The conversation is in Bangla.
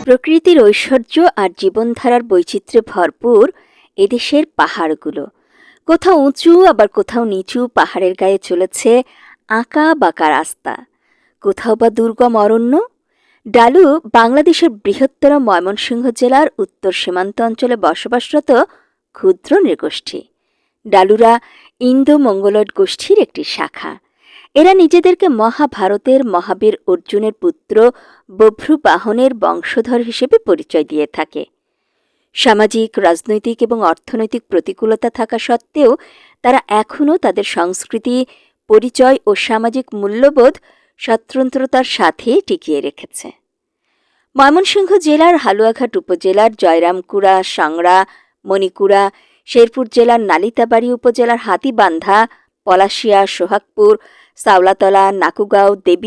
প্রকৃতির ঐশ্বর্য আর জীবনধারার বৈচিত্র্যে ভরপুর এদেশের পাহাড়গুলো। কোথাও উঁচু আবার কোথাও নিচু পাহাড়ের গায়ে চলেছে আঁকা বাঁকা রাস্তা, কোথাও বা দুর্গম অরণ্য। ডালু বাংলাদেশের বৃহত্তর ময়মনসিংহ জেলার উত্তর সীমান্ত অঞ্চলে বসবাসরত ক্ষুদ্র নৃগোষ্ঠী। ডালুরা ইন্দো মঙ্গোলয়েড গোষ্ঠীর একটি শাখা। এরা নিজেদেরকে মহাভারতের মহাবীর অর্জুনের পুত্র বভ্রুবাহনের বংশধর হিসেবে পরিচয় দিয়ে থাকে। সামাজিক, রাজনৈতিক এবং অর্থনৈতিক প্রতিকূলতা থাকা সত্ত্বেও তারা এখনও তাদের সংস্কৃতি, পরিচয় ও সামাজিক মূল্যবোধ স্বতন্ত্রতার সাথে টিকিয়ে রেখেছে। ময়মনসিংহ জেলার হালুয়াঘাট উপজেলার জয়রামকুড়া, সাংড়া, মণিকুড়া, শেরপুর জেলার নালিতাবাড়ী উপজেলার হাতীবান্ধা, পলাশিয়া, সোহাগপুর, সাওলাতলা, নাকুগাঁও, দেবী